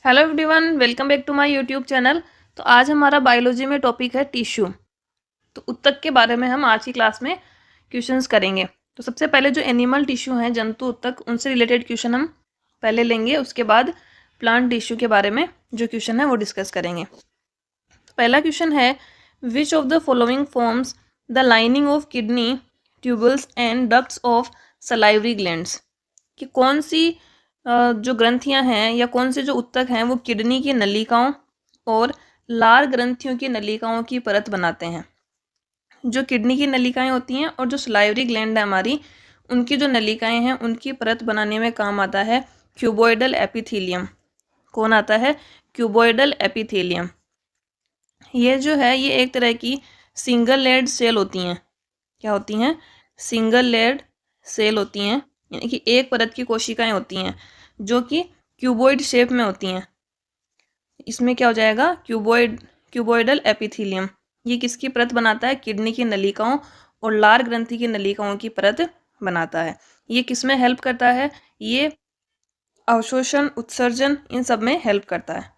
Hello everyone, welcome back to my YouTube channel. तो आज हमारा बायोलॉजी में टॉपिक है टिश्यू। तो उत्तक के बारे में हम आज की क्लास में क्वेश्चंस करेंगे। तो सबसे पहले जो एनिमल टिश्यू हैं, जंतु उत्तक, उनसे रिलेटेड क्वेश्चन हम पहले लेंगे। उसके बाद प्लांट टिश्यू के बारे में जो क्वेश्चन है वो डिस्कस करेंगे। तो पहला क्वेश्चन है, which of the following forms the lining of kidney tubules and ducts of salivary glands. कि कौन सी जो ग्रंथियां हैं या कौन से जो उत्तक हैं वो किडनी की नलिकाओं और लार ग्रंथियों की नलिकाओं की परत बनाते हैं। जो किडनी की नलिकाएं होती हैं और जो सलाइवरी ग्लैंड है हमारी, उनकी जो नलिकाएं हैं उनकी परत बनाने में काम आता है क्यूबॉइडल एपिथेलियम। कौन आता है? Cuboidal epithelium. ये जो है ये एक तरह की सिंगल लेयर्ड सेल होती हैं। क्या होती हैं? सिंगल लेयर्ड सेल होती हैं, यानी कि एक परत की कोशिकाएं होती हैं जो कि क्यूबॉइड शेप में होती हैं। इसमें क्या हो जाएगा? Cuboidal epithelium. ये किसकी परत बनाता है? किडनी की नलिकाओं और लार ग्रंथि की नलिकाओं की परत बनाता है। ये किस में हेल्प करता है? ये अवशोषण, उत्सर्जन, इन सब में हेल्प करता है।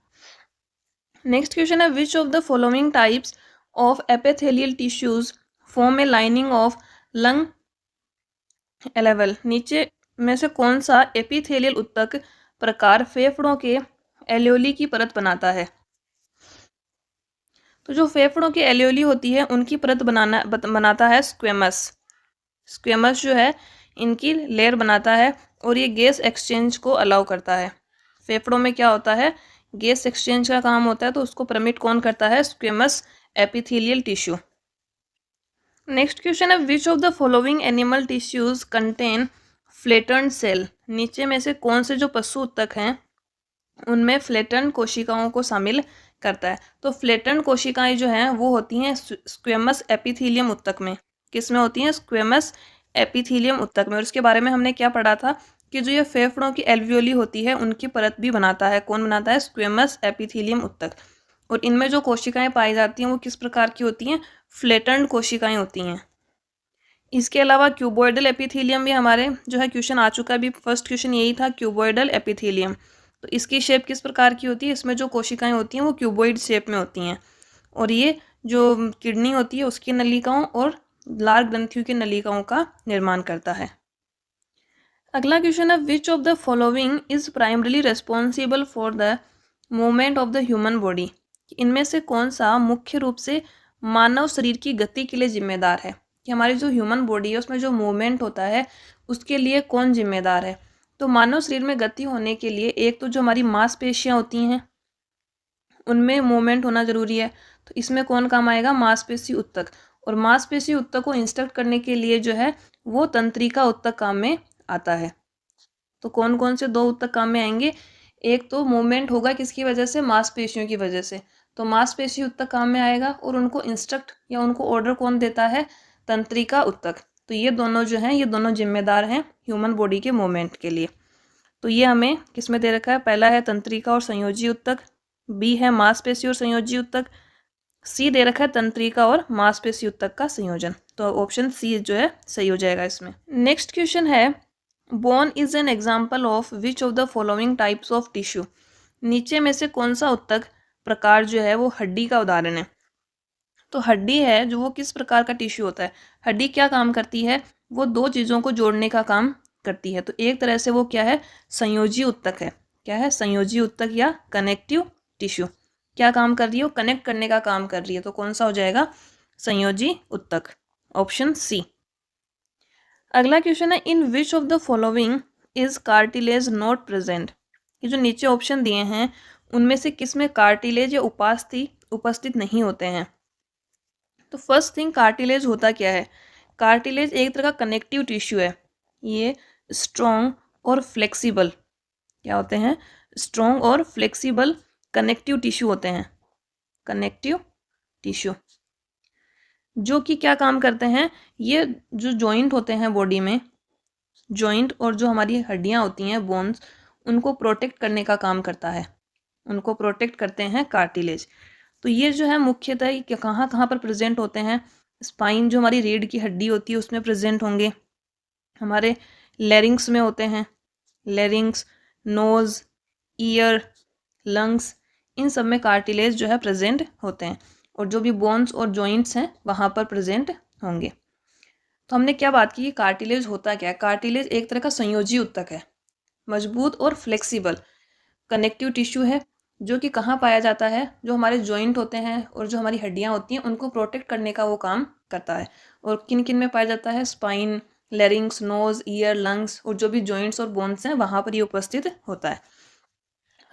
नेक्स्ट क्वेश्चन है, which of the following types of epithelial tissues form a lining of lung alveoli. नीचे में से कौन सा एपिथेलियल उत्तक प्रकार फेफड़ों के एलियोली की परत बनाता है? तो जो फेफड़ों की एलियोली होती है उनकी परत बनाता है स्क्वेमस। स्क्वेमस जो है इनकी लेयर बनाता है और ये गैस एक्सचेंज को अलाउ करता है। फेफड़ों में क्या होता है? गैस एक्सचेंज का काम होता है, तो उसको परमिट कौन करता है? Squamous epithelial tissue. Next question है, which of the following animal tissues contain flattened cell. नीचे में से कौन से जो पशु उत्तक हैं उनमें फ्लेटन्ड कोशिकाओं को शामिल करता है? तो फ्लेटन्ड कोशिकाएं जो हैं वो होती हैं स्क्वेमस एपिथेलियम उत्तक में। किस में होती हैं? स्क्वेमस एपिथेलियम उत्तक में। और इसके बारे में हमने क्या पढ़ा था कि जो ये फेफड़ों की एल्वियोली होती है उनकी परत भी बनाता है। कौन बनाता है? स्क्वेमस एपिथेलियम उत्तक। और इनमें जो कोशिकाएं पाई जाती हैं वो किस प्रकार की होती हैं? फ्लेटन्ड कोशिकाएं होती हैं। इसके अलावा क्यूबॉइडल एपिथेलियम भी हमारे जो है क्वेश्चन आ चुका है। अभी फर्स्ट क्वेश्चन यही था, क्यूबॉइडल एपिथेलियम। तो इसकी शेप किस प्रकार की होती है? इसमें जो कोशिकाएं होती हैं वो क्यूबॉइड शेप में होती हैं। और ये जो किडनी होती है उसकी नलिकाओं और लार ग्रंथियों की नलिकाओं का निर्माण करता है। अगला क्वेश्चन है, which of the following is primarily responsible for the movement of the human body. इनमें से कौन सा मुख्य रूप से मानव शरीर की गति के लिए जिम्मेदार है? कि हमारी जो ह्यूमन बॉडी है उसमें जो मूवमेंट होता है उसके लिए कौन जिम्मेदार है? तो मानव शरीर में गति होने के लिए एक तो जो हमारी मांसपेशियां होती हैं उनमें मूवमेंट होना जरूरी है। तो इसमें कौन काम आएगा? मांसपेशी उत्तक। और मांसपेशी उत्तक को इंस्ट्रक्ट करने के लिए जो है वो तंत्रिका उत्तक काम में आता है। तो कौन कौन से दो उत्तक काम में आएंगे? एक तो मूवमेंट होगा किसकी वजह से? मांसपेशियों की वजह से। तो मांसपेशी उत्तक काम में आएगा और उनको इंस्ट्रक्ट या उनको ऑर्डर कौन देता है? तंत्रिका उत्तक। तो ये दोनों जो हैं ये दोनों जिम्मेदार हैं ह्यूमन बॉडी के मूवमेंट के लिए। तो ये हमें किस में दे रखा है? पहला है तंत्रिका और संयोजी उत्तक, बी है मांसपेशी और संयोजी उत्तक, सी दे रखा है तंत्रिका और मांसपेशी उत्तक का संयोजन। तो ऑप्शन सी जो है सही हो जाएगा इसमें। नेक्स्ट क्वेश्चन है, bone is an example of which of the following types of tissue. नीचे में से कौन सा उत्तक प्रकार जो है वो हड्डी का उदाहरण है? तो हड्डी है जो वो किस प्रकार का टिश्यू होता है? हड्डी क्या काम करती है? वो दो चीज़ों को जोड़ने का काम करती है। तो एक तरह से वो क्या है? संयोजी उत्तक है। क्या है? संयोजी उत्तक या कनेक्टिव टिश्यू। क्या काम कर रही है? वो कनेक्ट करने का काम कर रही है। तो कौन सा हो जाएगा? संयोजी उत्तक, ऑप्शन सी। अगला क्वेश्चन है, in which of the following is cartilage not present. ये जो नीचे ऑप्शन दिए हैं उनमें से किस में कार्टिलेज या उपास्थि उपस्थित नहीं होते हैं? तो फर्स्ट थिंग, कार्टिलेज होता क्या है? कार्टिलेज एक तरह का कनेक्टिव टिश्यू है। ये स्ट्रॉन्ग और फ्लेक्सिबल क्या होते हैं? स्ट्रॉन्ग और फ्लेक्सिबल कनेक्टिव टिश्यू होते हैं। कनेक्टिव टिश्यू जो कि क्या काम करते हैं? ये जो जॉइंट होते हैं बॉडी में, जॉइंट और जो हमारी हड्डियां होती हैं बोन्स, उनको प्रोटेक्ट करने का काम करता है। उनको प्रोटेक्ट करते हैं कार्टिलेज। तो ये जो है मुख्यतः ये कहाँ कहाँ पर प्रेजेंट होते हैं? स्पाइन जो हमारी रीढ़ की हड्डी होती है उसमें प्रेजेंट होंगे, हमारे लेरिंग्स में होते हैं, लेरिंग्स, नोज, ईयर, लंग्स, इन सब में कार्टिलेज जो है प्रेजेंट होते हैं, और जो भी बोन्स और जॉइंट्स हैं वहाँ पर प्रेजेंट होंगे। तो हमने क्या बात की, कार्टिलेज होता क्या है। कार्टिलेज एक तरह का संयोजी ऊतक है, मजबूत और फ्लेक्सिबल कनेक्टिव टिश्यू है, जो कि कहाँ पाया जाता है, जो हमारे जॉइंट होते हैं और जो हमारी हड्डियाँ होती हैं उनको प्रोटेक्ट करने का वो काम करता है। और किन किन में पाया जाता है, spine, larynx, nose, ear, lungs, और जो भी जॉइंट्स और बोन्स हैं वहाँ पर ये उपस्थित होता है।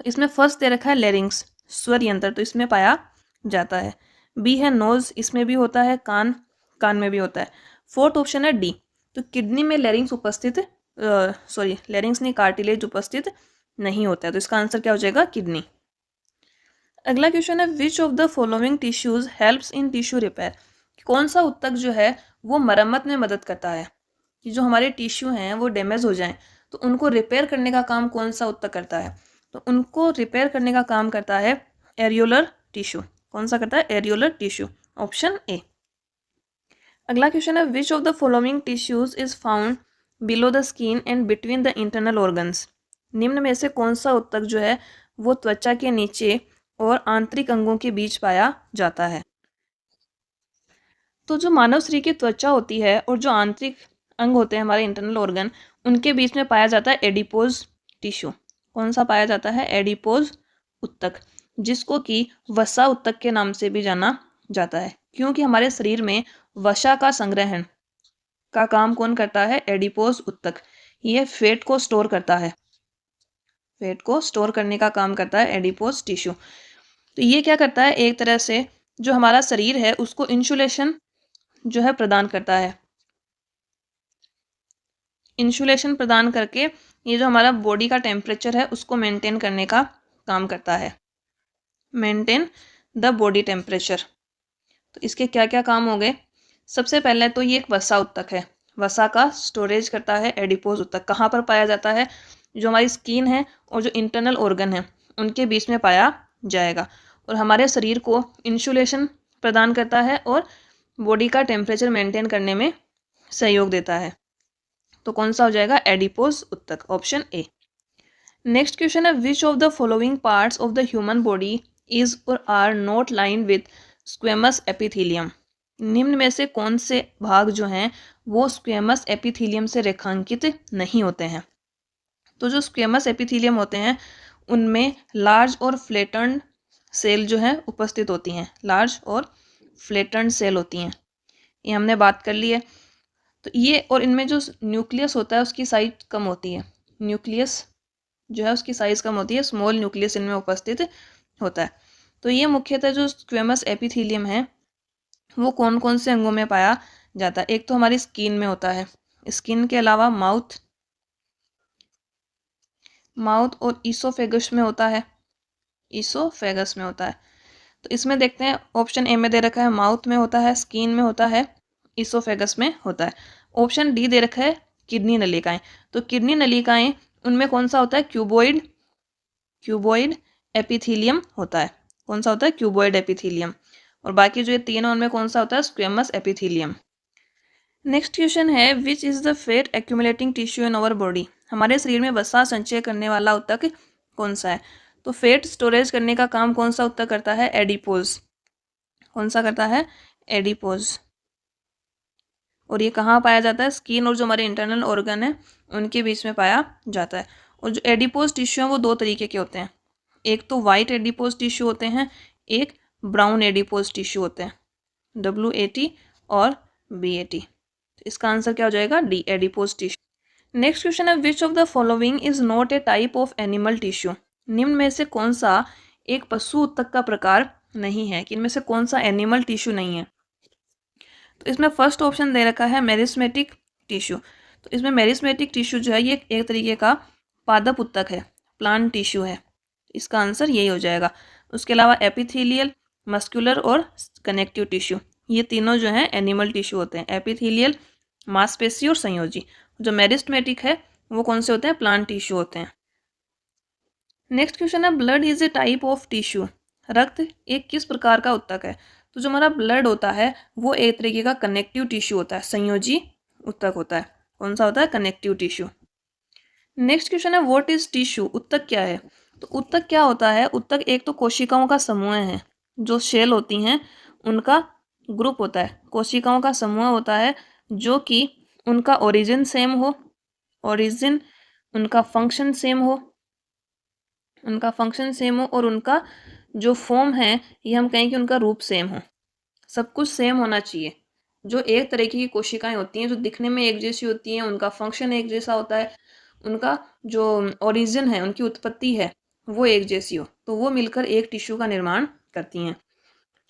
इसमें फर्स्ट दे रखा है लैरिंग्स, स्वर यंत्र, तो इसमें पाया जाता है। बी है नोज, इसमें भी होता है। कान, कान में भी होता है। फोर्थ ऑप्शन है डी, तो किडनी में लैरिंग्स उपस्थित, लैरिंग्स नहीं, कार्टिलेज उपस्थित नहीं होता है, तो इसका आंसर क्या हो जाएगा, किडनी। अगला क्वेश्चन है which of the following tissues helps in tissue repair. कौन सा ऊतक जो है वो मरम्मत में मदद करता है, कि जो हमारे टिश्यू हैं वो डैमेज हो जाएं तो उनको रिपेयर करने का काम कौन सा ऊतक करता है, तो उनको रिपेयर करने का काम करता है एरियोलर टिश्यू। कौन सा करता है, एरियोलर टिश्यू, ऑप्शन ए। अगला क्वेश्चन है which of the following tissues is found below the skin and between the internal organs. निम्न में से कौन सा ऊतक जो है वो त्वचा के नीचे और आंतरिक अंगों के बीच पाया जाता है। तो जो मानव शरीर की त्वचा होती है और जो आंतरिक अंग होते हैं हमारे इंटरनल ऑर्गन, उनके बीच में पाया जाता है एडिपोज टिश्यू। कौन सा पाया जाता है, एडिपोज ऊतक, जिसको कि वसा ऊतक के नाम से भी जाना जाता है, क्योंकि हमारे शरीर में वसा का संग्रहण का काम कौन करता है, एडिपोज ऊतक। ये फैट को स्टोर करता है, फैट को स्टोर करने का काम करता है एडिपोज टिश्यू। तो ये क्या करता है, एक तरह से जो हमारा शरीर है उसको इंसुलेशन जो है प्रदान करता है। इंसुलेशन प्रदान करके ये जो हमारा बॉडी का टेम्परेचर है उसको मेंटेन करने का काम करता है, मेंटेन द बॉडी टेम्परेचर। तो इसके क्या क्या काम हो गए, सबसे पहले तो ये एक वसा ऊतक है, वसा का स्टोरेज करता है एडिपोज ऊतक। कहाँ पर पाया जाता है, जो हमारी स्किन है और जो इंटरनल ऑर्गन है उनके बीच में पाया जाएगा, और हमारे शरीर को इंसुलेशन प्रदान करता है और बॉडी का टेम्परेचर मेंटेन करने में सहयोग देता है। तो कौन सा हो जाएगा, एडिपोज ऊतक, ऑप्शन ए। नेक्स्ट क्वेश्चन है which of the following parts of the human body is or are not line with squamous epithelium. निम्न में से कौन से भाग जो हैं वो स्क्वेमस एपिथेलियम से रेखांकित नहीं होते हैं। तो जो स्क्वेमस एपिथेलियम होते हैं उनमें लार्ज और फ्लैटन्ड सेल जो है उपस्थित होती हैं, लार्ज और फ्लैटन्ड सेल होती हैं, ये हमने बात कर ली है। तो ये, और इनमें जो न्यूक्लियस होता है उसकी साइज कम होती है, न्यूक्लियस जो है उसकी साइज कम होती है, स्मॉल न्यूक्लियस इनमें उपस्थित होता है। तो ये मुख्यतः जो स्क्वेमस एपिथेलियम है वो कौन कौन से अंगों में पाया जाता है, एक तो हमारी स्किन में होता है, स्किन के अलावा माउथ, माउथ और ईसोफेगस में होता है, ईसोफेगस में होता है। तो इसमें देखते हैं, ऑप्शन ए में दे रखा है माउथ में होता है, स्किन में होता है, ईसोफेगस में होता है। ऑप्शन डी दे रखा है किडनी नलिकाएं। तो किडनी नलिकाएं उनमें कौन सा होता है, क्यूबॉइड, क्यूबॉइड एपिथेलियम होता है। कौन सा होता है, क्यूबॉइड एपिथेलियम। और बाकी जो ये तीन है उनमें कौन सा होता है, स्क्वेमस एपिथेलियम। नेक्स्ट क्वेश्चन है which is the fat accumulating tissue in our body. हमारे शरीर में वसा संचय करने वाला ऊतक कौन सा है। तो फैट स्टोरेज करने का काम कौन सा ऊतक करता है, एडिपोज। कौन सा करता है, एडिपोज। और ये कहाँ पाया जाता है, स्किन और जो हमारे इंटरनल ऑर्गन है उनके बीच में पाया जाता है। और जो एडिपोज टिश्यू हैं वो दो तरीके के होते हैं, एक तो वाइट एडिपोज टिश्यू होते हैं, एक ब्राउन एडिपोज टिश्यू होते हैं, WAT और BAT। तो इसका आंसर क्या हो जाएगा, D, adipose tissue. Next question है which of the following is not a type of animal tissue. निम्न में से कौन सा एक पशु ऊतक का प्रकार नहीं है, कि इनमें से कौन सा एनिमल टिश्यू नहीं है। तो इसमें फर्स्ट ऑप्शन दे रखा है मेरिस्मेटिक टिश्यू। तो इसमें मेरिस्मेटिक टिश्यू जो है ये एक तरीके का पादप ऊतक है, प्लांट टिश्यू है, इसका आंसर यही हो जाएगा। उसके अलावा एपिथेलियल, मस्कुलर और कनेक्टिव टिश्यू, ये तीनों जो हैं एनिमल टिश्यू होते हैं, एपिथेलियल, मांसपेशी और संयोजी। जो मेरिस्मेटिक है वो कौन से होते हैं, प्लांट टिश्यू होते हैं। नेक्स्ट क्वेश्चन है blood is a type of tissue. रक्त एक किस प्रकार का ऊतक है। तो जो हमारा ब्लड होता है वो एक तरीके का कनेक्टिव टिश्यू होता है, संयोजी ऊतक होता है। कौन सा होता है, कनेक्टिव टिश्यू। नेक्स्ट क्वेश्चन है व्हाट इज टिश्यू, ऊतक क्या है। तो ऊतक क्या होता है? ऊतक एक तो कोशिकाओं का समूह है, जो सेल होती हैं उनका ग्रुप होता है। कोशिकाओं का समूह होता है जो कि उनका ओरिजिन सेम हो, ओरिजिन उनका फंक्शन सेम हो, उनका फंक्शन सेम हो और उनका जो फॉर्म है ये हम कहें कि उनका रूप सेम हो। सब कुछ सेम होना चाहिए। जो एक तरीके की कोशिकाएं होती हैं जो दिखने में एक जैसी होती हैं, उनका फंक्शन एक जैसा होता है, उनका जो ओरिजिन है, उनकी उत्पत्ति है वो एक जैसी हो, तो वो मिलकर एक टिश्यू का निर्माण करती हैं।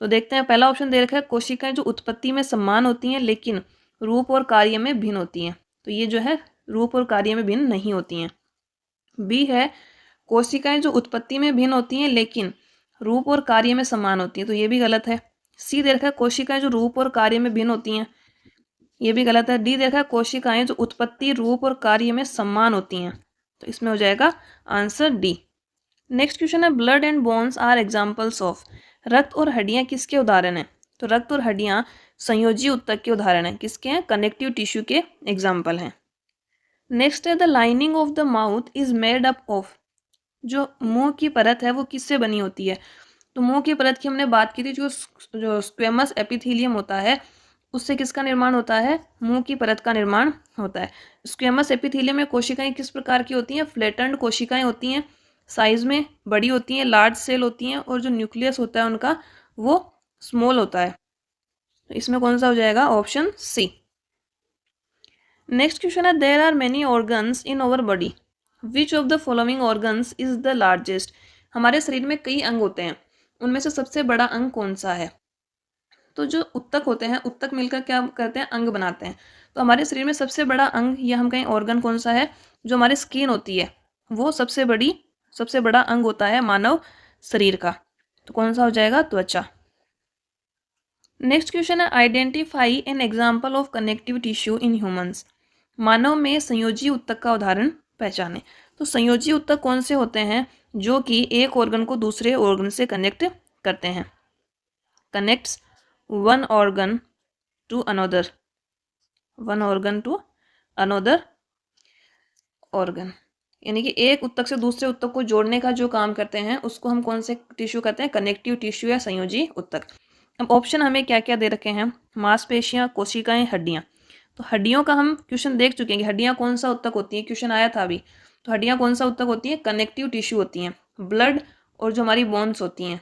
तो देखते हैं, पहला ऑप्शन दे रखा है कोशिकाएं जो उत्पत्ति में समान होती हैं लेकिन रूप और कार्य में भिन्न होती हैं। तो ये जो है रूप और कार्य में भिन्न नहीं होती हैं। बी है कोशिकाएं जो उत्पत्ति में भिन्न होती हैं लेकिन रूप और कार्य में समान होती हैं। तो ये भी गलत है। सी दे रखा है कोशिकाएं जो रूप और कार्य में भिन्न होती हैं। ये भी गलत है। डी दे रखा है कोशिकाएं जो उत्पत्ति, रूप और कार्य में समान होती हैं। तो इसमें हो जाएगा आंसर डी। नेक्स्ट क्वेश्चन है blood and bones are examples of. रक्त और हड्डियां किसके उदाहरण हैं? तो रक्त और हड्डियां संयोजी ऊतक के उदाहरण हैं। किसके हैं? कनेक्टिव टिश्यू के एग्जाम्पल हैं। नेक्स्ट है the lining of the mouth is made up of. जो मुंह की परत है वो किससे बनी होती है? तो मुंह की परत की हमने बात की थी, जो स्क्वेमस एपिथेलियम होता है उससे किसका निर्माण होता है? मुंह की परत का निर्माण होता है। स्क्वेमस एपिथेलियम में कोशिकाएं किस प्रकार की होती हैं? फ्लैटेंड कोशिकाएं होती हैं, साइज में बड़ी होती हैं, लार्ज सेल होती हैं और जो न्यूक्लियस होता है उनका वो स्मॉल होता है। तो इसमें कौन सा हो जाएगा? Option C. नेक्स्ट क्वेश्चन है there are many organs in our body which of the following organs is the largest. हमारे शरीर में कई अंग होते हैं, उनमें से सबसे बड़ा अंग कौन सा है? तो जो उत्तक होते हैं, उत्तक मिलकर क्या करते हैं? अंग बनाते हैं। तो हमारे शरीर में सबसे बड़ा अंग या हम कहें ऑर्गन कौन सा है? जो हमारी स्किन होती है वो सबसे बड़ा अंग होता है मानव शरीर का। तो कौन सा हो जाएगा? त्वचा। नेक्स्ट क्वेश्चन है identify an example of connective tissue in humans. मानव में संयोजी ऊतक का उदाहरण पहचाने। तो संयोजी ऊतक कौन से होते हैं? जो कि एक ऑर्गन को दूसरे ऑर्गन से कनेक्ट करते हैं। Connects one organ to another, one organ to another organ, यानी कि एक ऊतक से दूसरे ऊतक को जोड़ने का जो काम करते हैं उसको हम कौन से टिश्यू कहते हैं? कनेक्टिव टिश्यू या संयोजी ऊतक। अब ऑप्शन हमें क्या क्या दे रखे हैं? मांसपेशियां, कोशिकाएं, हड्डियां। तो हड्डियों का हम क्वेश्चन देख चुके हैं कि हड्डियां कौन सा ऊतक होती है, क्वेश्चन आया था अभी। तो हड्डियां कौन सा ऊतक होती है? कनेक्टिव टिश्यू होती हैं। ब्लड और जो हमारी बोन्स होती हैं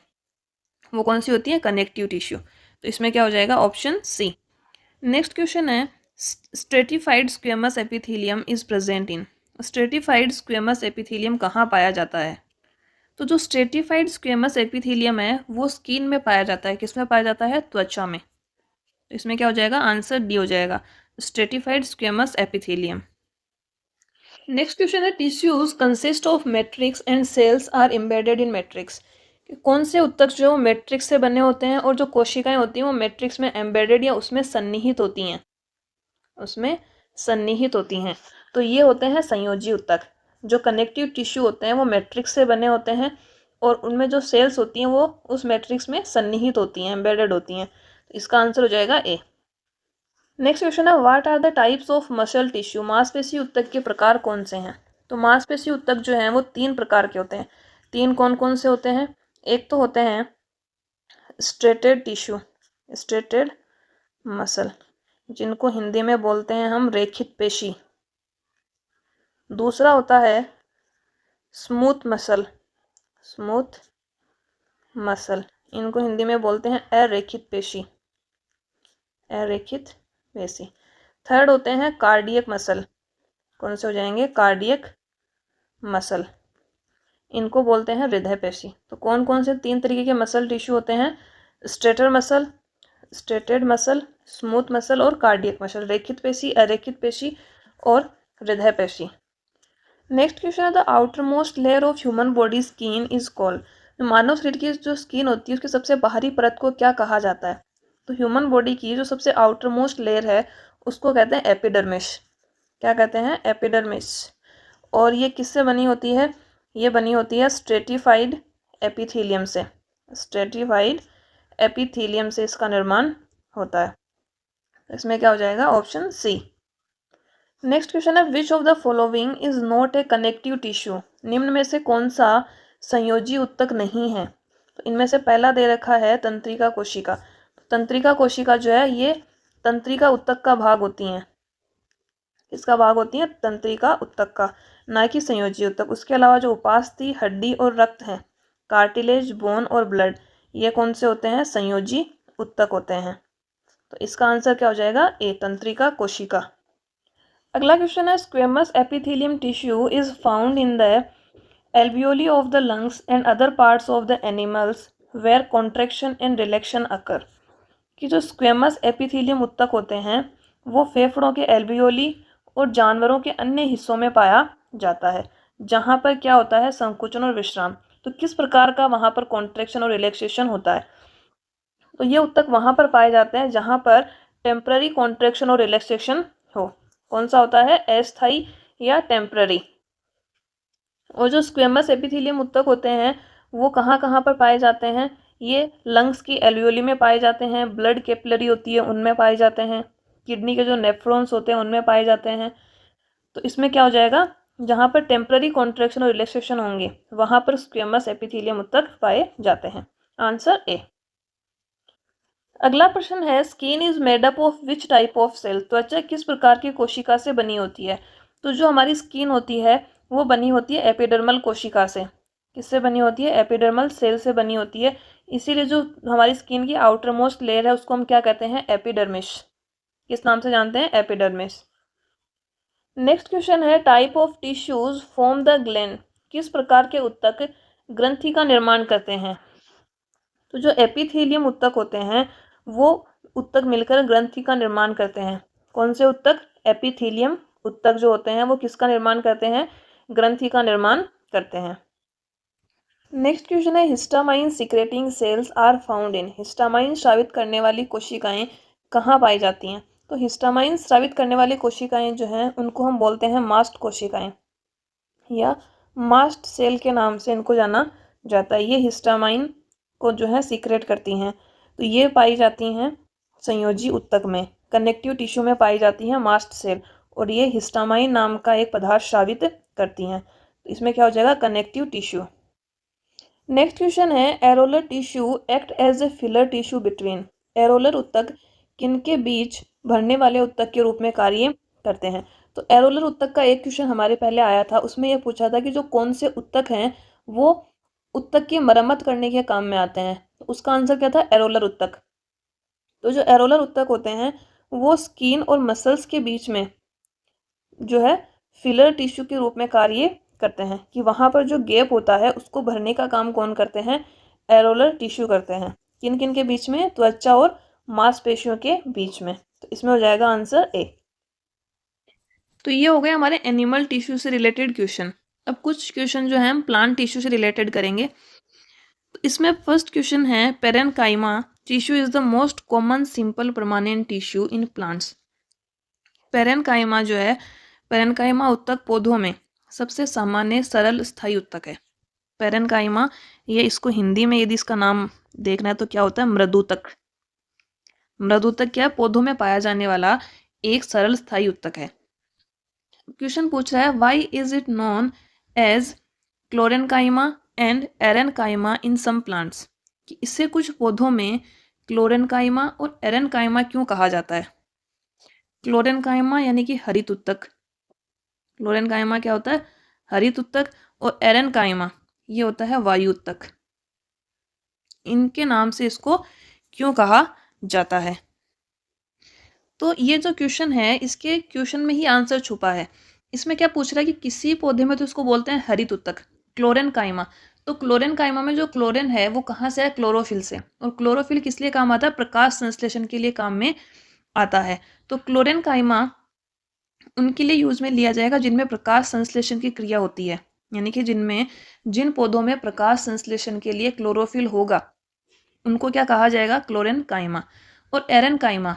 वो कौन सी होती है? Connective tissue. तो इसमें क्या हो जाएगा? Option C. नेक्स्ट क्वेश्चन है stratified squamous epithelium is present in. Stratified squamous epithelium कहाँ पाया जाता है? तो जो स्ट्रेटिफाइड स्क्वेमस एपिथेलियम है वो स्किन में पाया जाता है। किस में पाया जाता है? त्वचा में। तो इसमें क्या हो जाएगा? आंसर डी हो जाएगा, stratified squamous epithelium. Next question है tissues consist of matrix and cells are embedded in matrix. कौन से ऊतक जो मैट्रिक्स से बने होते हैं और जो कोशिकाएं होती हैं वो मैट्रिक्स में एम्बेडेड या उसमें सन्निहित होती हैं, उसमें सन्निहित होती हैं। तो ये होते हैं संयोजी ऊतक। जो कनेक्टिव टिश्यू होते हैं वो मैट्रिक्स से बने होते हैं और उनमें जो सेल्स होती हैं वो उस मैट्रिक्स में सन्निहित होती हैं, एम्बेडेड होती हैं। तो इसका आंसर हो जाएगा ए। नेक्स्ट क्वेश्चन है what are the types of muscle tissue. मांसपेशी ऊतक के प्रकार कौन से हैं? तो मांसपेशी ऊतक जो हैं वो 3 प्रकार के होते हैं। 3 कौन कौन से होते हैं? एक तो होते हैं स्ट्रेटेड टिश्यू, स्ट्रेटेड मसल, जिनको हिंदी में बोलते हैं हम रेखित पेशी। दूसरा होता है स्मूथ मसल, स्मूथ मसल, इनको हिंदी में बोलते हैं अरेखित पेशी, अरेखित पेशी। थर्ड होते हैं कार्डियक मसल। कौन से हो जाएंगे? कार्डियक मसल, इनको बोलते हैं हृदय पेशी। तो कौन कौन से 3 तरीके के मसल टिश्यू होते हैं? Striated muscle, striated muscle, smooth muscle और कार्डियक मसल। रेखित पेशी, अरेखित पेशी और हृदय पेशी। नेक्स्ट क्वेश्चन है the outermost layer of human body skin is called. मानव शरीर की जो स्किन होती है उसकी सबसे बाहरी परत को क्या कहा जाता है? तो ह्यूमन बॉडी की जो सबसे आउटर मोस्ट लेयर है उसको कहते हैं एपिडर्मिस। क्या कहते हैं? एपिडर्मिस। और ये किससे बनी होती है? ये बनी होती है स्ट्रेटिफाइड एपिथेलियम से, स्ट्रेटिफाइड एपिथेलियम से इसका निर्माण होता है। इसमें क्या हो जाएगा? Option C. नेक्स्ट क्वेश्चन है which of the following is not A connective tissue. निम्न में से कौन सा संयोजी ऊतक नहीं है। तो इनमें से पहला दे रखा है तंत्रिका कोशिका। तंत्रिका कोशिका जो है ये तंत्रिका ऊतक का भाग होती हैं। इसका भाग होती है तंत्रिका ऊतक का, ना कि संयोजी ऊतक। उसके अलावा जो उपास्थि, हड्डी और रक्त है, कार्टिलेज, बोन और ब्लड, ये कौन से होते हैं? संयोजी ऊतक होते हैं। तो इसका आंसर क्या हो जाएगा? ए, तंत्रिका कोशिका। अगला क्वेश्चन है squamous epithelium tissue is found in the alveoli of the lungs and other parts of the animals where contraction and relaxation occur। कि जो स्क्वेमस एपिथेलियम ऊतक होते हैं वो फेफड़ों के एल्वियोली और जानवरों के अन्य हिस्सों में पाया जाता है, जहाँ पर क्या होता है? संकुचन और विश्राम। तो किस प्रकार का वहाँ पर कॉन्ट्रैक्शन और रिलैक्सेशन होता है? तो ये ऊतक वहाँ पर पाए जाते हैं जहाँ पर टेम्पररी कॉन्ट्रैक्शन और रिलैक्सेशन हो। कौन सा होता है? अस्थायी या टेम्पररी। और जो स्क्वेमस एपिथेलियम ऊतक होते हैं वो कहाँ कहाँ पर पाए जाते हैं? ये लंग्स की एल्वियोली में पाए जाते हैं, ब्लड कैपिलरी होती है उनमें पाए जाते हैं, किडनी के जो नेफ्रॉन्स होते हैं उनमें पाए जाते हैं। तो इसमें क्या हो जाएगा? जहाँ पर टेम्पररी कॉन्ट्रैक्शन और रिलैक्सेशन होंगे वहाँ पर स्क्वेमस एपिथेलियम ऊतक पाए जाते हैं। Answer A. अगला प्रश्न है skin is made up of which type of cell. त्वचा किस प्रकार की कोशिका से बनी होती है? तो जो हमारी स्किन होती है वो बनी होती है एपिडर्मल कोशिका से। किससे बनी होती है? एपिडर्मल सेल से बनी होती है। इसीलिए जो हमारी स्किन की आउटर मोस्ट लेयर है उसको हम क्या कहते हैं? एपिडर्मिस। किस नाम से जानते हैं? एपिडर्मिस। नेक्स्ट क्वेश्चन है type of tissues form the gland. किस प्रकार के ऊतक ग्रंथि का निर्माण करते हैं? तो जो एपिथेलियम ऊतक होते हैं वो ऊतक मिलकर ग्रंथि का निर्माण करते हैं। कौन से ऊतक? एपिथेलियम ऊतक जो होते हैं वो किसका निर्माण करते हैं? ग्रंथि का निर्माण करते हैं। नेक्स्ट क्वेश्चन है histamine secreting cells are found in. Histamine स्रावित करने वाली कोशिकाएं कहाँ पाई जाती हैं? तो हिस्टामाइन स्रावित करने वाली कोशिकाएं जो हैं उनको हम बोलते हैं मास्ट कोशिकाएं या मास्ट सेल के नाम से इनको जाना जाता है। ये हिस्टामाइन को जो है सीक्रेट करती हैं। तो ये पाई जाती हैं संयोजी ऊतक में, कनेक्टिव टिश्यू में पाई जाती हैं मास्ट सेल, और ये हिस्टामाइन नाम का एक पदार्थ स्रावित करती हैं। तो इसमें क्या हो जाएगा? Connective tissue. नेक्स्ट क्वेश्चन है areolar tissue act as a filler tissue between. Areolar ऊतक किनके बीच भरने वाले ऊतक के रूप में कार्य करते हैं? तो एरोलर ऊतक का एक क्वेश्चन हमारे पहले आया था, उसमें यह पूछा था कि जो कौन से ऊतक हैं वो ऊतक की मरम्मत करने के काम में आते हैं। तो उसका आंसर क्या था? एरोलर ऊतक। तो जो एरोलर ऊतक होते हैं वो स्किन और मसल्स के बीच में जो है फिलर टिश्यू के रूप में कार्य करते हैं, कि वहाँ पर जो गैप होता है उसको भरने का काम कौन करते हैं? एरोलर टिश्यू करते हैं। किन किन के बीच में? त्वचा और मांसपेशियों के बीच में। तो इसमें हो जाएगा आंसर ए। तो ये हो गए हमारे एनिमल टिश्यू से रिलेटेड क्वेश्चन। अब कुछ क्वेश्चन जो है हम प्लांट टिश्यू से रिलेटेड करेंगे। तो इसमें फर्स्ट क्वेश्चन है parenchyma tissue is the most common simple permanent tissue in plants. Parenchyma जो है, पेरेनकाइमा ऊतक पौधों में सबसे सामान्य सरल स्थायी ऊतक है। पेरेनकाइमा, ये इसको हिंदी में यदि इसका नाम देखना है तो क्या होता है? मृदूतक। मृदूतक क्या है? पौधों में पाया जाने वाला एक सरल स्थायी ऊतक है। क्वेश्चन पूछ रहा है why is it known as chlorenchyma and aerenchyma in some plants. कि इससे कुछ पौधों में क्लोरेनकाइमा और एरेनकाइमा क्यों कहा जाता है? क्लोरेनकाइमा यानी कि हरित ऊतक। क्लोरेनकाइमा क्या होता है? हरित ऊतक। और एरेनकाइमा ये होता है वायु ऊतक। इनके नाम से इसको क्यों कहा जाता है? तो ये जो क्वेश्चन है इसके क्वेश्चन में ही आंसर छुपा है। इसमें क्या पूछ रहा है कि किसी पौधे में तो इसको बोलते हैं हरित ऊतक, क्लोरेनकाइमा। तो क्लोरेनकाइमा में जो क्लोरीन है वो कहाँ से है? क्लोरोफिल से। और क्लोरोफिल किस लिए काम आता है? प्रकाश संश्लेषण के लिए काम में आता है। तो क्लोरेनकाइमा उनके लिए यूज में लिया जाएगा जिनमें प्रकाश संश्लेषण की क्रिया होती है, यानी कि जिन पौधों में प्रकाश संश्लेषण के लिए क्लोरोफिल होगा उनको क्या कहा जाएगा? क्लोरेनकाइमा। और एरेनकाइमा,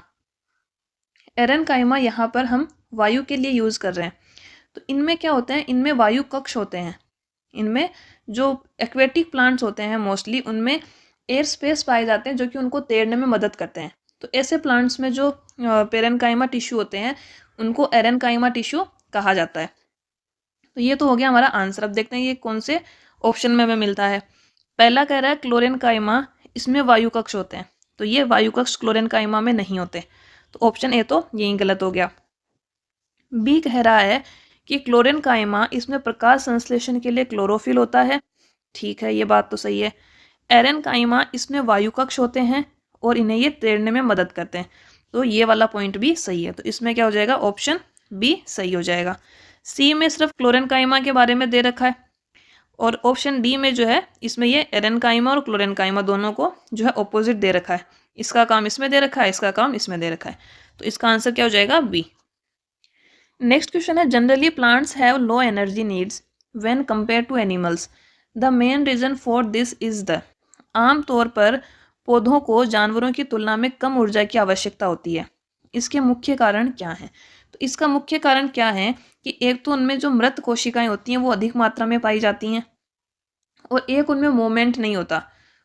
एरेनकाइमा यहाँ पर हम वायु के लिए यूज कर रहे हैं। तो इनमें क्या होते हैं? इनमें वायु कक्ष होते हैं। इनमें जो एक्वेटिक प्लांट्स होते हैं मोस्टली उनमें एयर स्पेस पाए जाते हैं जो कि उनको तैरने में मदद करते हैं। तो ऐसे प्लांट्स में जो पेरेनकाइमा टिश्यू होते हैं उनको एरेनकाइमा टिश्यू कहा जाता है। तो ये तो हो गया हमारा आंसर। अब देखते हैं ये कौन से ऑप्शन में हमें मिलता है। पहला कह रहा है क्लोरेनकाइमा, इसमें वायु कक्ष होते हैं, तो ये वायु कक्ष क्लोरेनकाइमा में नहीं होते, तो ऑप्शन ए तो यही गलत हो गया। बी कह रहा है कि क्लोरेनकाइमा, इसमें प्रकाश संश्लेषण के लिए क्लोरोफिल होता है, ठीक है, ये बात तो सही है। एरेनकाइमा, इसमें वायु कक्ष होते हैं और इन्हें ये तैरने में मदद करते हैं, तो ये वाला पॉइंट भी सही है, तो इसमें क्या हो जाएगा, ऑप्शन बी सही हो जाएगा। सी में सिर्फ क्लोरेनकाइमा के बारे में दे रखा है और ऑप्शन डी में जो है इसमें ये एरेनकाइमा और क्लोरेनकाइमा दोनों को जो है ऑपोजिट दे रखा है, इसका काम इसमें दे रखा है, इसका काम इसमें दे रखा है, तो इसका आंसर क्या हो जाएगा, बी। नेक्स्ट क्वेश्चन है generally plants have low energy needs when compare to animals, the main reason for this is the, आमतौर पर पौधों को जानवरों की तुलना में कम ऊर्जा की आवश्यकता होती है, इसके मुख्य कारण क्या हैं। तो इसका मुख्य कारण क्या है कि एक तो उनमें जो मृत कोशिकाएं होती हैं वो अधिक मात्रा में पाई जाती हैं और एक उनमें मूवमेंट नहीं होता,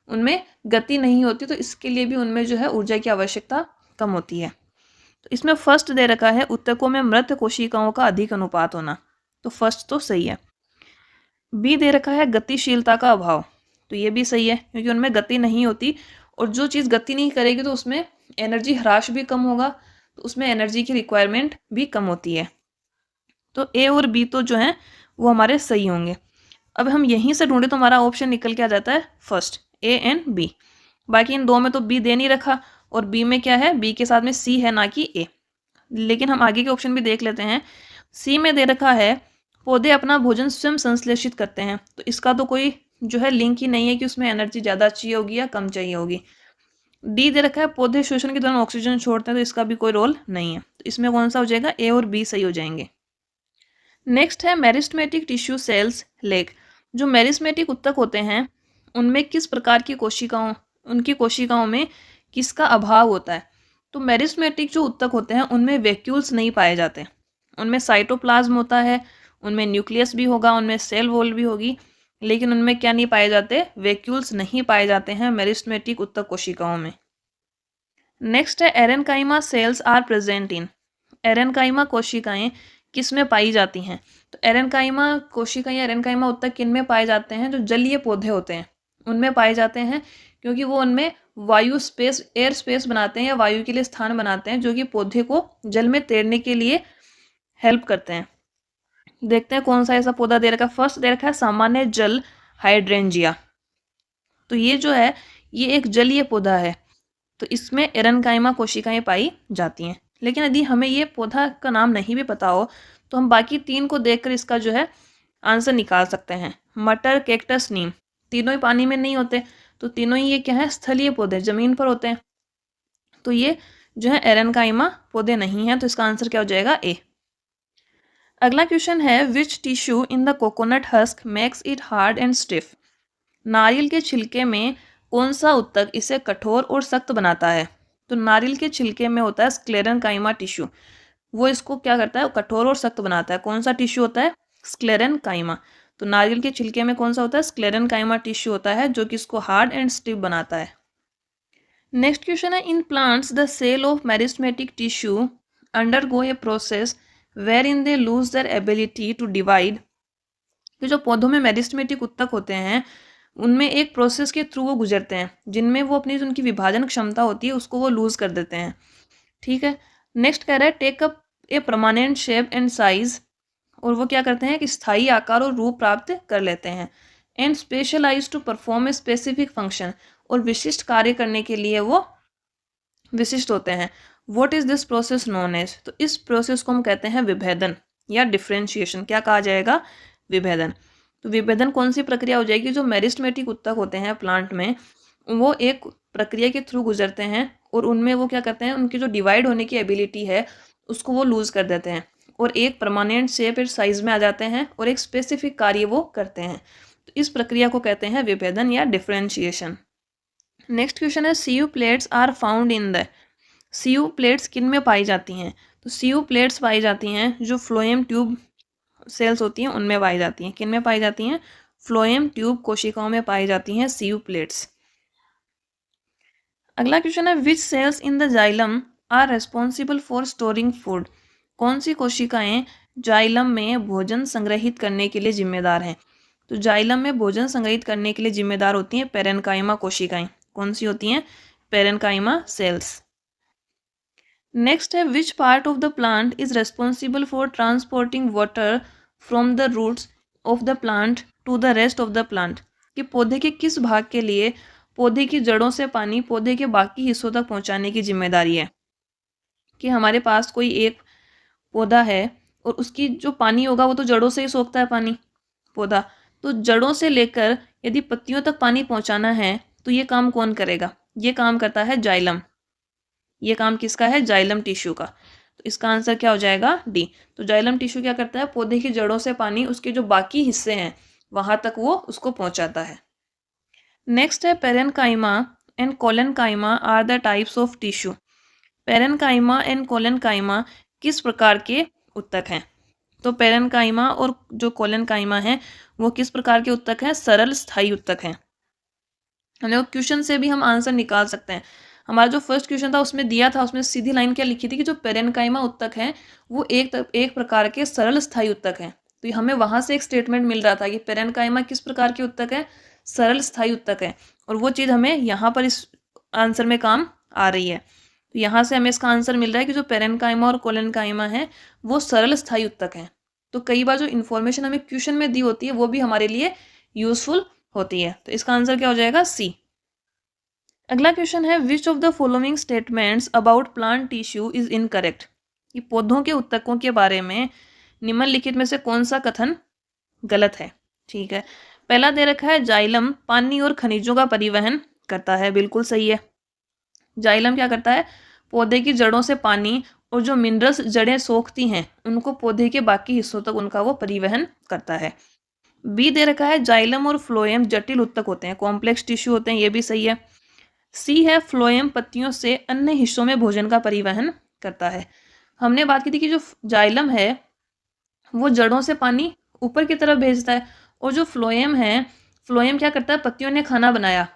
उनमें गति नहीं होती, तो इसके लिए भी उनमें जो है ऊर्जा की आवश्यकता कम होती है। तो इसमें फर्स्ट दे रखा है उत्तकों में मृत कोशिकाओं का अधिक अनुपात होना, तो फर्स्ट तो सही है। बी दे रखा है गतिशीलता का अभाव, तो ये भी सही है क्योंकि उनमें गति नहीं होती और जो चीज़ गति नहीं करेगी तो उसमें एनर्जी ह्रास भी कम होगा, तो उसमें एनर्जी की रिक्वायरमेंट भी कम होती है, तो ए और बी तो जो है वो हमारे सही होंगे। अब हम यहीं से ढूंढे तो हमारा ऑप्शन निकल के आ जाता है फर्स्ट, ए एंड बी। बाकी इन दो में तो बी दे नहीं रखा और बी में क्या है, बी के साथ में सी है ना कि ए, लेकिन हम आगे के ऑप्शन भी देख लेते हैं। सी में दे रखा है पौधे अपना भोजन स्वयं संश्लेषित करते हैं, तो इसका तो कोई जो है लिंक ही नहीं है कि उसमें एनर्जी ज़्यादा चाहिए होगी या कम चाहिए होगी। डी दे रखा है पौधे श्वसन के दौरान ऑक्सीजन छोड़ते हैं, तो इसका भी कोई रोल नहीं है, तो इसमें कौन सा हो जाएगा, ए और बी सही हो जाएंगे। नेक्स्ट है मेरिस्टेमेटिक टिश्यू सेल्स लेग, जो मेरिस्टेमेटिक उत्तक होते हैं उनमें किस प्रकार की कोशिकाओं, उनकी कोशिकाओं में किसका अभाव होता है। तो मेरिस्टेमेटिक जो उत्तक होते हैं उनमें वैक्यूल्स नहीं पाए जाते, उनमें साइटोप्लाज्म होता है, उनमें न्यूक्लियस भी होगा, उनमें सेल वॉल भी होगी, लेकिन उनमें क्या नहीं पाए जाते, वैक्यूल्स नहीं पाए जाते हैं मेरिस्टेमेटिक उत्तक कोशिकाओं में। नेक्स्ट है aerenchyma cells are present in, aerenchyma कोशिकाएं किस में पाई जाती हैं। तो एरेनकाइमा कोशिकाएं या एरेनकाइमा उत्तक किन में पाए जाते हैं, जो जलीय पौधे होते हैं उनमें पाए जाते हैं, क्योंकि वो उनमें वायु स्पेस, एयर स्पेस बनाते हैं या वायु के लिए स्थान बनाते हैं जो कि पौधे को जल में तैरने के लिए हेल्प करते हैं। देखते हैं कौन सा ऐसा पौधा दे रखा है। फर्स्ट दे रखा है सामान्य जल हाइड्रेंजिया, तो ये जो है ये एक जलीय पौधा है, तो इसमें एरेनकाइमा कोशिकाएं पाई जाती हैं। लेकिन यदि हमें ये पौधा का नाम नहीं भी पता हो तो हम बाकी तीन को देखकर इसका जो है आंसर निकाल सकते हैं। मटर, कैक्टस, नीम, तीनों ही पानी में नहीं होते, तो तीनों ही ये क्या है, स्थलीय पौधे, जमीन पर होते हैं, तो ये जो है एरेनकाइमा पौधे नहीं है, तो इसका आंसर क्या हो जाएगा, ए। अगला क्वेश्चन है which tissue in the coconut husk makes it hard and stiff, नारियल के छिलके में कौन सा उत्तक इसे कठोर और सख्त बनाता है। तो नारियल के छिलके में होता है स्क्लेरेनकाइमा टिश्यू, वो इसको क्या करता है, कठोर और सख्त बनाता है। कौन सा टिश्यू होता है, स्क्लेरेनकाइमा, तो नारियल के छिलके में कौन सा होता है, स्क्लेरेनकाइमा टिश्यू होता है जो कि इसको हार्ड एंड स्टिफ बनाता है। नेक्स्ट क्वेश्चन है in plants the cell of meristematic tissue undergo a process where in they lose their ability to divide, कि जो पौधों में मेरिस्टेमेटिक उत्तक होते हैं उनमें एक प्रोसेस के थ्रू वो गुजरते हैं जिनमें वो अपनी जो उनकी विभाजन क्षमता होती है उसको वो लूज कर देते हैं, ठीक है। नेक्स्ट कह रहा है take up a permanent shape and size, और वो क्या करते हैं कि स्थायी आकार और रूप प्राप्त कर लेते हैं। And specialise to perform a specific function, और विशिष्ट कार्य करने के लिए वो विशिष्ट होते हैं। What is this process known as, तो इस प्रोसेस को हम कहते हैं विभेदन या डिफ्रेंशिएशन, क्या कहा जाएगा, विभेदन। तो विभेदन कौन सी प्रक्रिया हो जाएगी, जो मेरिस्टेमेटिक उत्तक होते हैं प्लांट में वो एक प्रक्रिया के थ्रू गुजरते हैं और उनमें वो क्या करते हैं, उनकी जो डिवाइड होने की एबिलिटी है उसको वो लूज कर देते हैं और एक परमानेंट शेप और साइज में आ जाते हैं और एक स्पेसिफिक कार्य वो करते हैं। तो इस प्रक्रिया को कहते हैं विभेदन या डिफ्रेंशिएशन। नेक्स्ट क्वेश्चन है sieve plates are found in the, sieve plates किन में पाई जाती हैं। तो सीयू प्लेट्स पाई जाती हैं जो फ्लोएम ट्यूब सेल्स होती हैं उनमें पाई जाती हैं। किन में पाई जाती हैं, फ्लोएम ट्यूब कोशिकाओं में पाई जाती हैं सीयू प्लेट्स। अगला क्वेश्चन है which cells in the xylem are responsible for storing food, कौन सी कोशिकाएं जाइलम में भोजन संग्रहित करने के लिए जिम्मेदार हैं। तो जाइलम में भोजन संग्रहित करने के लिए जिम्मेदार होती हैं पेरेन्काइमा कोशिकाएं। कौन सी होती हैं? Parenchyma cells. नेक्स्ट है which part of the plant is responsible for transporting water from the roots of the plant to the rest of the plant, कि पौधे के किस भाग के लिए पौधे की जड़ों से पानी पौधे के बाकी हिस्सों तक पहुंचाने की जिम्मेदारी है। कि हमारे पास कोई एक पौधा है और उसकी जो पानी होगा वो तो जड़ों से ही सोखता है पानी पौधा, तो जड़ों से लेकर यदि पत्तियों तक पानी पहुंचाना है तो ये काम कौन करेगा? ये काम करता है जाइलम। ये काम किसका है? जाइलम टिश्यू का। तो इसका आंसर क्या हो जाएगा? डी। तो जाइलम टिश्यू क्या करता है? पौधे की जड़ों से पानी उसके जो बाकी हिस्से हैं वहां तक वो उसको पहुंचाता है। नेक्स्ट है parenchyma and collenchyma are the types of tissue. Parenchyma and collenchyma किस प्रकार के उत्तक हैं? तो पेरेन्काइमा और जो कोलेन्काइमा है वो किस प्रकार के उत्तक हैं? सरल स्थायी उत्तक हैं। क्वेश्चन से भी हम आंसर निकाल सकते हैं। हमारा जो फर्स्ट क्वेश्चन था उसमें दिया था, उसमें सीधी लाइन क्या लिखी थी कि जो पेरेन्काइमा उत्तक हैं वो एक प्रकार के सरल स्थायी उत्तक हैं। तो हमें वहां से एक स्टेटमेंट मिल रहा था कि पेरेन्काइमा किस प्रकार के उत्तक है? सरल स्थायी उत्तक है। और वो चीज़ हमें यहाँ पर इस आंसर में काम आ रही है। तो यहाँ से हमें इसका आंसर मिल रहा है कि जो पेरेन्काइमा और कोलेन्काइमा है वो सरल स्थायी उत्तक हैं। तो कई बार जो इन्फॉर्मेशन हमें क्वेश्चन में दी होती है वो भी हमारे लिए यूजफुल होती है। तो इसका आंसर क्या हो जाएगा? सी। अगला क्वेश्चन है which of the following statements about plant tissue is incorrect. कि पौधों के उत्तकों के बारे में निम्नलिखित में से कौन सा कथन गलत है? ठीक है, पहला दे रखा है जाइलम पानी और खनिजों का परिवहन करता है। बिल्कुल सही है। जाइलम क्या करता है? पौधे की जड़ों से पानी और जो मिनरल्स जड़ें सोखती हैं उनको पौधे के बाकी हिस्सों तक उनका वो परिवहन करता है। बी दे रखा है जाइलम और फ्लोएम जटिल उत्तक होते हैं, कॉम्प्लेक्स टिश्यू होते हैं। ये भी सही है। सी है फ्लोएम पत्तियों से अन्य हिस्सों में भोजन का परिवहन करता है। हमने बात की थी कि जो जाइलम है वो जड़ों से पानी ऊपर की तरफ भेजता है और जो फ्लोएम है, फ्लोएम क्या करता है? पत्तियों ने खाना बनाया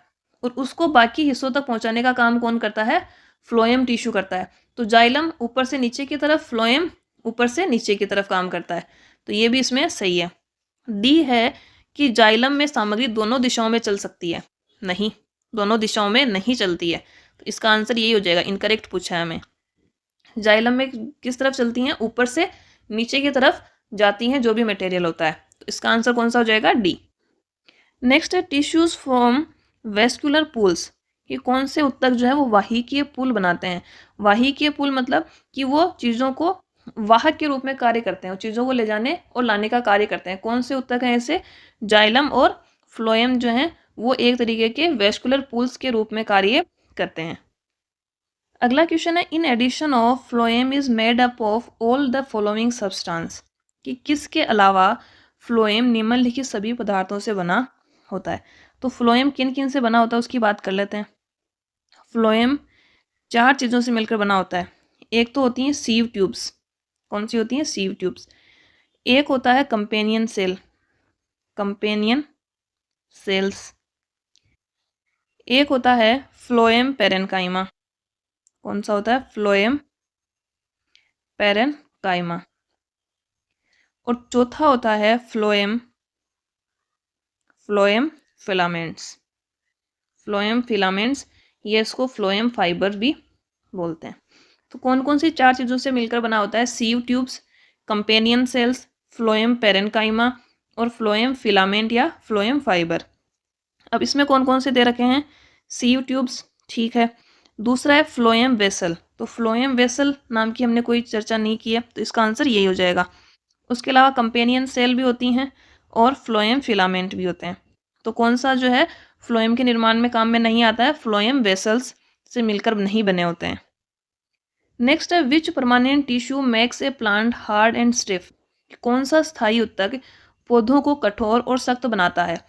और उसको बाकी हिस्सों तक पहुंचाने का काम कौन करता है? फ्लोएम टिश्यू करता है। तो जाइलम ऊपर से नीचे की तरफ, फ्लोएम ऊपर से नीचे की तरफ काम करता है। तो ये भी इसमें सही है। डी है कि जाइलम में सामग्री दोनों दिशाओं में चल सकती है। नहीं, दोनों दिशाओं में नहीं चलती है। तो इसका आंसर यही हो जाएगा। इनकरेक्ट पूछा है हमें। जाइलम में किस तरफ चलती हैं? ऊपर से नीचे की तरफ जाती हैं जो भी मटेरियल होता है। तो इसका आंसर कौन सा हो जाएगा? डी। नेक्स्ट है टिश्यूज फॉर्म वेस्कुलर पूल्स। कि कौन से उत्तक जो है वो वाहिकीय पुल बनाते हैं। वाहिकीय पुल मतलब कि वो चीज़ों को वाहक के रूप में कार्य करते हैं, चीज़ों को ले जाने और लाने का कार्य करते हैं। कौन से उत्तक हैं ऐसे? जाइलम और फ्लोएम जो हैं वो एक तरीके के वेस्कुलर पूल्स के रूप में कार्य करते हैं। अगला क्वेश्चन है in addition of phloem is made up of all the following substance. कि किसके अलावा फ्लोएम निम्नलिखित सभी पदार्थों से बना होता है। तो फ्लोएम किन किन से बना होता है उसकी बात कर लेते हैं। फ्लोएम 4 चीज़ों से मिलकर बना होता है। एक तो होती हैं सीव ट्यूब्स। कौन सी होती हैं? Sieve tubes. एक होता है कंपेनियन सेल, कंपेनियन सेल्स। एक होता है फ्लोएम पेरेन्काइमा। कौन सा होता है? Phloem parenchyma. और चौथा होता है फ्लोएम फिलामेंट्स। फ्लोएम फिलामेंट्स, ये इसको फ्लोएम फाइबर भी बोलते हैं। तो कौन कौन सी 4 चीज़ों से मिलकर बना होता है? Sieve tubes, companion cells, phloem parenchyma और फ्लोएम फिलामेंट या फ्लोएम फाइबर। अब इसमें कौन कौन से दे रखे हैं? सीव ट्यूब्स, ठीक है। दूसरा है फ्लोएम वेसल। तो फ्लोएम वेसल नाम की हमने कोई चर्चा नहीं की है, तो इसका आंसर यही हो जाएगा। उसके अलावा कंपेनियन सेल भी होती हैं और फ्लोएम फिलामेंट भी होते हैं। तो कौन सा जो है फ्लोएम के निर्माण में काम में नहीं आता है? फ्लोएम वेसल्स से मिलकर नहीं बने होते हैं। नेक्स्ट है which permanent tissue makes a plant hard and stiff. कौन सा स्थायी उत्तक पौधों को कठोर और सख्त बनाता है?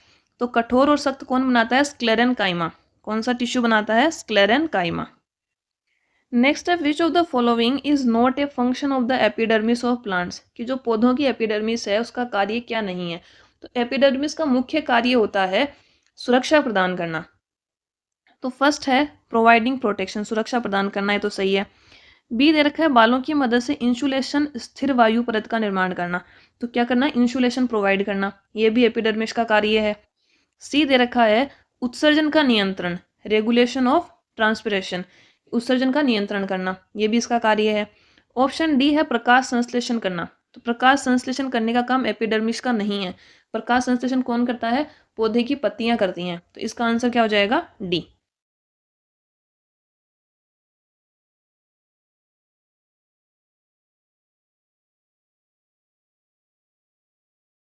तो कठोर और सख्त कौन बनाता है? स्क्लेरेन्काइमा। कौन सा टिश्यू बनाता है? स्क्लेरेन्काइमा। नेक्स्ट है which of the following is not a function of the epidermis of plants. कि जो पौधों की एपिडर्मिस है उसका कार्य क्या नहीं है? तो एपिडर्मिस का मुख्य कार्य होता है सुरक्षा प्रदान करना। तो फर्स्ट है प्रोवाइडिंग प्रोटेक्शन, सुरक्षा प्रदान करना है, तो सही है। बी दे रखा है बालों की मदद से इंसुलेशन स्थिर वायु परत का निर्माण करना। तो क्या करना, इंसुलेशन प्रोवाइड करना, ये भी एपिडर्मिस का कार्य है। सी दे रखा है उत्सर्जन का नियंत्रण, रेगुलेशन ऑफ ट्रांसपिरेशन, उत्सर्जन का नियंत्रण करना, ये भी इसका कार्य है। ऑप्शन डी है प्रकाश संश्लेषण करना। तो प्रकाश संश्लेषण करने का काम एपिडर्मिस का नहीं है। प्रकाश संश्लेषण कौन करता है, पौधे की पत्तियां करती हैं। तो इसका आंसर क्या हो जाएगा, डी।